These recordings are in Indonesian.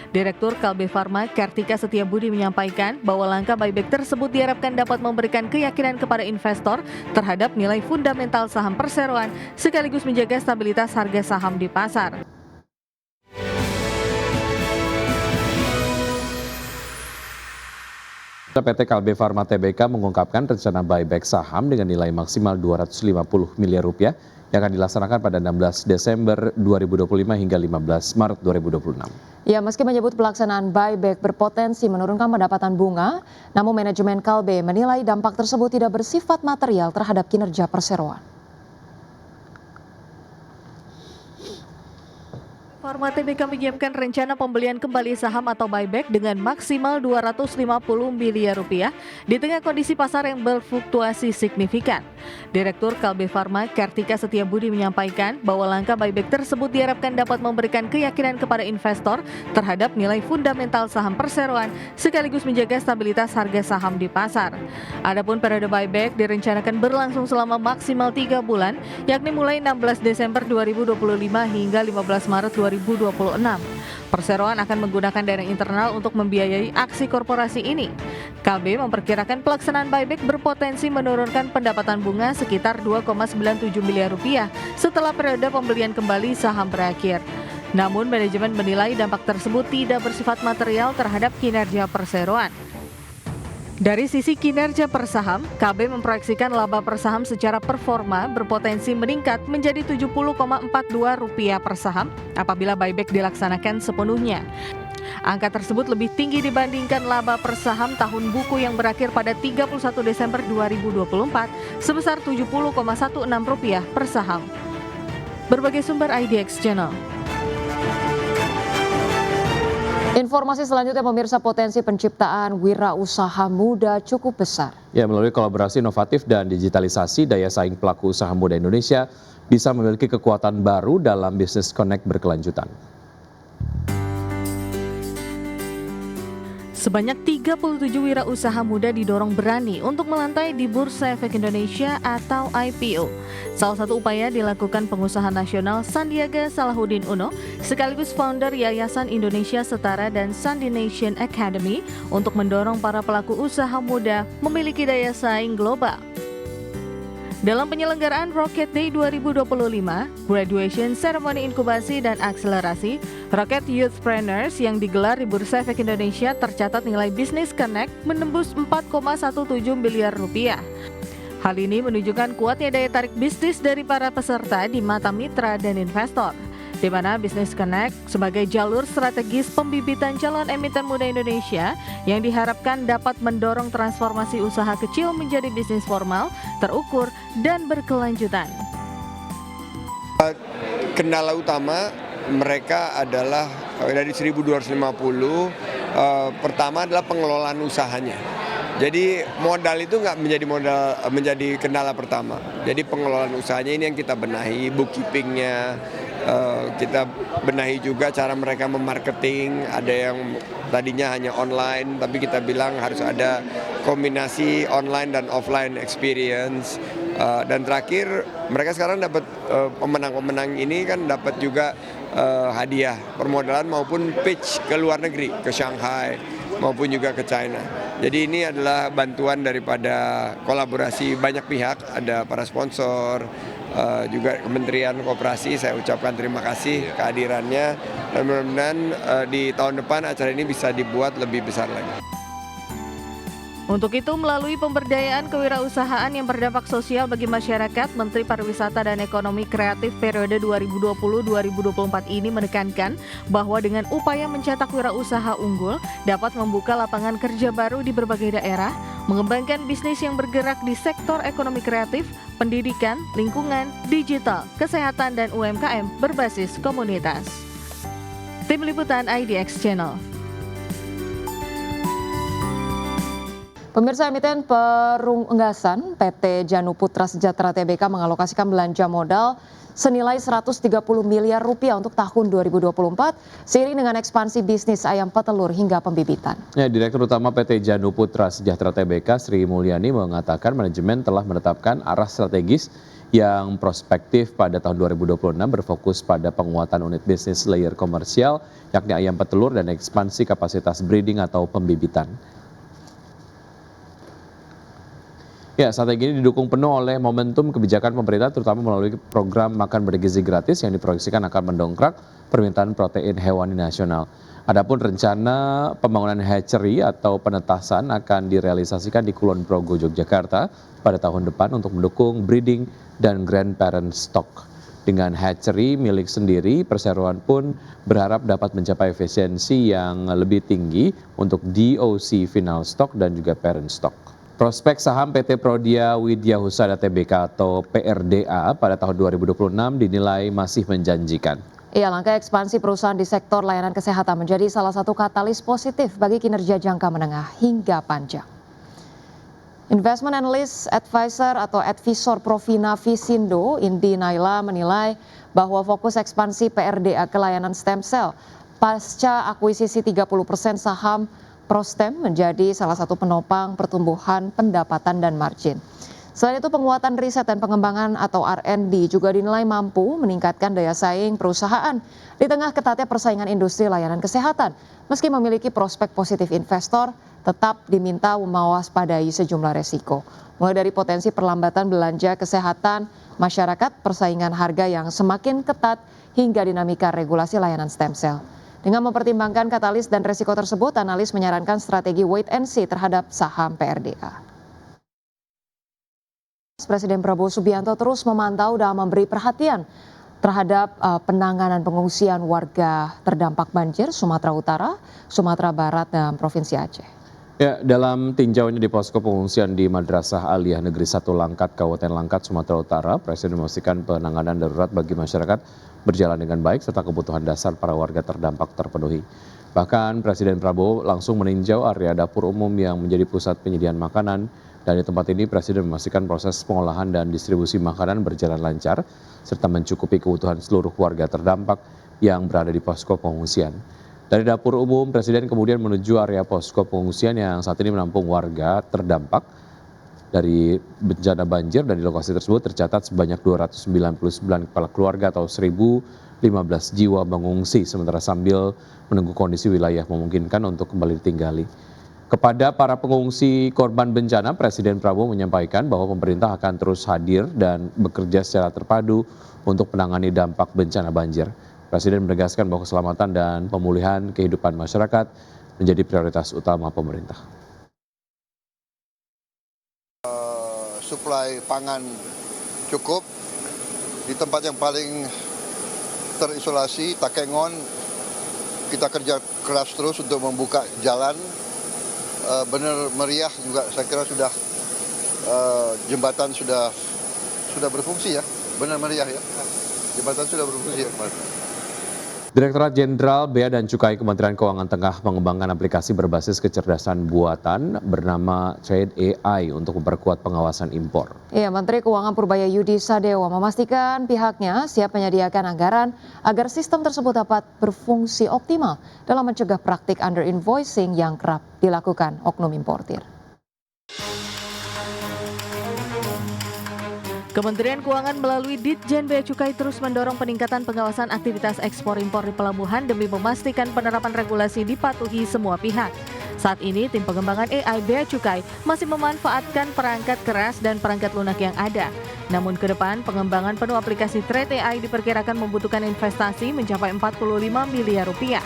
Direktur Kalbe Farma, Kartika Setiabudi menyampaikan bahwa langkah buyback tersebut diharapkan dapat memberikan keyakinan kepada investor terhadap nilai fundamental saham perseroan sekaligus menjaga stabilitas harga saham di pasar. PT Kalbe Farma Tbk mengungkapkan rencana buyback saham dengan nilai maksimal Rp250 miliar yang akan dilaksanakan pada 16 Desember 2025 hingga 15 Maret 2026. Ya, meski menyebut pelaksanaan buyback berpotensi menurunkan pendapatan bunga, namun manajemen Kalbe menilai dampak tersebut tidak bersifat material terhadap kinerja perseroan. Farma Tbk menyiapkan rencana pembelian kembali saham atau buyback dengan maksimal Rp250 miliar di tengah kondisi pasar yang berfluktuasi signifikan. Direktur Kalbe Farma, Kartika Setiabudi menyampaikan bahwa langkah buyback tersebut diharapkan dapat memberikan keyakinan kepada investor terhadap nilai fundamental saham perseroan sekaligus menjaga stabilitas harga saham di pasar. Adapun periode buyback direncanakan berlangsung selama maksimal 3 bulan, yakni mulai 16 Desember 2025 hingga 15 Maret 2026. Perseroan akan menggunakan dana internal untuk membiayai aksi korporasi ini. Kalbe memperkirakan pelaksanaan buyback berpotensi menurunkan pendapatan bunga sekitar Rp2,97 miliar setelah periode pembelian kembali saham berakhir. Namun manajemen menilai dampak tersebut tidak bersifat material terhadap kinerja perseroan. Dari sisi kinerja per saham, KB memproyeksikan laba per saham secara performa berpotensi meningkat menjadi Rp70,42 per saham apabila buyback dilaksanakan sepenuhnya. Angka tersebut lebih tinggi dibandingkan laba per saham tahun buku yang berakhir pada 31 Desember 2024 sebesar Rp70,16 per saham. Berbagai sumber IDX Channel. Informasi selanjutnya pemirsa, potensi penciptaan wirausaha muda cukup besar. Ya, melalui kolaborasi inovatif dan digitalisasi, daya saing pelaku usaha muda Indonesia bisa memiliki kekuatan baru dalam bisnis connect berkelanjutan. Sebanyak 37 wirausaha muda didorong berani untuk melantai di Bursa Efek Indonesia atau IPO. Salah satu upaya dilakukan pengusaha nasional Sandiaga Salahuddin Uno, sekaligus founder Yayasan Indonesia Setara dan Sandi Nation Academy untuk mendorong para pelaku usaha muda memiliki daya saing global. Dalam penyelenggaraan Rocket Day 2025, Graduation Ceremony Inkubasi dan Akselerasi, Rocket Youthpreneurs yang digelar di Bursa Efek Indonesia tercatat nilai bisnis connect menembus Rp4,17 miliar. Hal ini menunjukkan kuatnya daya tarik bisnis dari para peserta di mata mitra dan investor, di mana Business Connect sebagai jalur strategis pembibitan calon emiten muda Indonesia yang diharapkan dapat mendorong transformasi usaha kecil menjadi bisnis formal, terukur, dan berkelanjutan. Kendala utama mereka adalah dari 1.250, pertama adalah pengelolaan usahanya. Jadi modal itu nggak menjadi kendala pertama. Jadi pengelolaan usahanya ini yang kita benahi, bookkeepingnya, kita benahi juga cara mereka memarketing. Ada yang tadinya hanya online, tapi kita bilang harus ada kombinasi online dan offline experience. Dan terakhir mereka sekarang dapat pemenang-pemenang ini kan dapat juga hadiah permodalan maupun pitch ke luar negeri, ke Shanghai maupun juga ke China. Jadi ini adalah bantuan daripada kolaborasi banyak pihak, ada para sponsor, juga Kementerian Koperasi. Saya ucapkan terima kasih kehadirannya, dan mudah-mudahan di tahun depan acara ini bisa dibuat lebih besar lagi. Untuk itu, melalui pemberdayaan kewirausahaan yang berdampak sosial bagi masyarakat, Menteri Pariwisata dan Ekonomi Kreatif periode 2020-2024 ini menekankan bahwa dengan upaya mencetak wirausaha unggul dapat membuka lapangan kerja baru di berbagai daerah, mengembangkan bisnis yang bergerak di sektor ekonomi kreatif, pendidikan, lingkungan, digital, kesehatan, dan UMKM berbasis komunitas. Tim Liputan IDX Channel. Pemirsa, emiten perunggasan PT Janu Putra Sejahtera Tbk mengalokasikan belanja modal senilai 130 miliar rupiah untuk tahun 2024 seiring dengan ekspansi bisnis ayam petelur hingga pembibitan. Ya, Direktur Utama PT Janu Putra Sejahtera Tbk Sri Mulyani mengatakan manajemen telah menetapkan arah strategis yang prospektif pada tahun 2026 berfokus pada penguatan unit bisnis layer komersial yakni ayam petelur dan ekspansi kapasitas breeding atau pembibitan. Ya, strategi ini didukung penuh oleh momentum kebijakan pemerintah terutama melalui program makan bergizi gratis yang diproyeksikan akan mendongkrak permintaan protein hewani nasional. Adapun rencana pembangunan hatchery atau penetasan akan direalisasikan di Kulon Progo, Yogyakarta pada tahun depan untuk mendukung breeding dan grandparent stock. Dengan hatchery milik sendiri, perseroan pun berharap dapat mencapai efisiensi yang lebih tinggi untuk DOC final stock dan juga parent stock. Prospek saham PT Prodia Widya Husada Tbk atau PRDA pada tahun 2026 dinilai masih menjanjikan. Ya, langkah ekspansi perusahaan di sektor layanan kesehatan menjadi salah satu katalis positif bagi kinerja jangka menengah hingga panjang. Investment Analyst Advisor atau Advisor Provina Visindo, Indi Naila menilai bahwa fokus ekspansi PRDA ke layanan stem cell pasca akuisisi 30% saham Prostem menjadi salah satu penopang pertumbuhan pendapatan dan margin. Selain itu penguatan riset dan pengembangan atau R&D juga dinilai mampu meningkatkan daya saing perusahaan di tengah ketatnya persaingan industri layanan kesehatan. Meski memiliki prospek positif investor, tetap diminta mewaspadai sejumlah resiko. Mulai dari potensi perlambatan belanja kesehatan masyarakat, persaingan harga yang semakin ketat, hingga dinamika regulasi layanan stem cell. Dengan mempertimbangkan katalis dan resiko tersebut, analis menyarankan strategi wait and see terhadap saham PRDA. Presiden Prabowo Subianto terus memantau dan memberi perhatian terhadap penanganan pengungsian warga terdampak banjir Sumatera Utara, Sumatera Barat, dan Provinsi Aceh. Ya, dalam tinjauannya di posko pengungsian di Madrasah Aliyah Negeri 1 Langkat, Kabupaten Langkat, Sumatera Utara, Presiden memastikan penanganan darurat bagi masyarakat berjalan dengan baik serta kebutuhan dasar para warga terdampak terpenuhi. Bahkan Presiden Prabowo langsung meninjau area dapur umum yang menjadi pusat penyediaan makanan, dan di tempat ini Presiden memastikan proses pengolahan dan distribusi makanan berjalan lancar serta mencukupi kebutuhan seluruh warga terdampak yang berada di posko pengungsian. Dari dapur umum, Presiden kemudian menuju area posko pengungsian yang saat ini menampung warga terdampak dari bencana banjir, dan di lokasi tersebut tercatat sebanyak 299 kepala keluarga atau 1.015 jiwa mengungsi sementara sambil menunggu kondisi wilayah memungkinkan untuk kembali ditinggali. Kepada para pengungsi korban bencana, Presiden Prabowo menyampaikan bahwa pemerintah akan terus hadir dan bekerja secara terpadu untuk menangani dampak bencana banjir. Presiden menegaskan bahwa keselamatan dan pemulihan kehidupan masyarakat menjadi prioritas utama pemerintah. Suplai pangan cukup di tempat yang paling terisolasi, Takengon, kita kerja keras terus untuk membuka jalan. Benar meriah juga, saya kira sudah jembatan sudah berfungsi ya, benar meriah ya, jembatan sudah berfungsi ya. Direktorat Jenderal Bea dan Cukai Kementerian Keuangan tengah mengembangkan aplikasi berbasis kecerdasan buatan bernama Trade AI untuk memperkuat pengawasan impor. Ya, Menteri Keuangan Purbaya Yudi Sadewa memastikan pihaknya siap menyediakan anggaran agar sistem tersebut dapat berfungsi optimal dalam mencegah praktik under invoicing yang kerap dilakukan oknum importir. Kementerian Keuangan melalui Ditjen Bea Cukai terus mendorong peningkatan pengawasan aktivitas ekspor-impor di pelabuhan demi memastikan penerapan regulasi dipatuhi semua pihak. Saat ini, tim pengembangan AI Bea Cukai masih memanfaatkan perangkat keras dan perangkat lunak yang ada. Namun ke depan, pengembangan penuh aplikasi Trade AI diperkirakan membutuhkan investasi mencapai 45 miliar rupiah.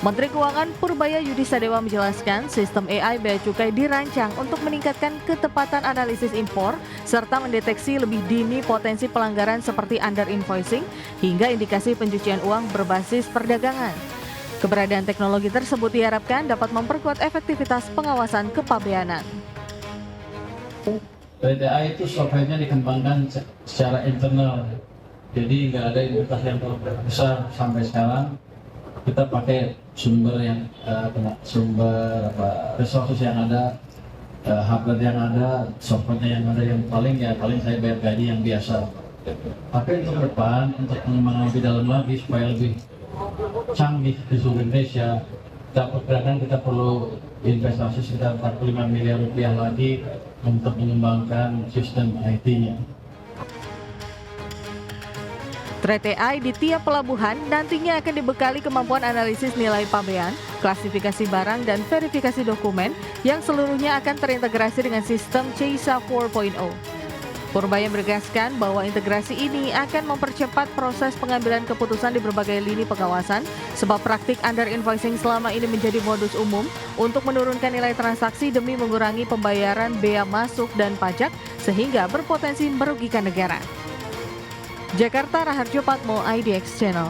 Menteri Keuangan Purbaya Yudi Sadewa menjelaskan sistem AI Bea Cukai dirancang untuk meningkatkan ketepatan analisis impor serta mendeteksi lebih dini potensi pelanggaran seperti under invoicing hingga indikasi pencucian uang berbasis perdagangan. Keberadaan teknologi tersebut diharapkan dapat memperkuat efektivitas pengawasan kepabeanan. AI itu software-nya dikembangkan secara internal, jadi nggak ada investasi yang terlalu besar sampai sekarang. Kita pakai sumber resources yang ada, hardware yang ada, software yang ada, yang paling saya bayar gaji yang biasa. Tapi untuk depan, untuk pengembangan lebih dalam lagi supaya lebih canggih di seluruh Indonesia, kita perkirakan kita perlu investasi sekitar 45 miliar rupiah lagi untuk mengembangkan sistem IT-nya. Trade AI di tiap pelabuhan nantinya akan dibekali kemampuan analisis nilai pabean, klasifikasi barang, dan verifikasi dokumen yang seluruhnya akan terintegrasi dengan sistem CISA 4.0. Purbaya menegaskan bahwa integrasi ini akan mempercepat proses pengambilan keputusan di berbagai lini pengawasan, sebab praktik under invoicing selama ini menjadi modus umum untuk menurunkan nilai transaksi demi mengurangi pembayaran bea masuk dan pajak sehingga berpotensi merugikan negara. Jakarta, Raharjo Patmo, IDX Channel.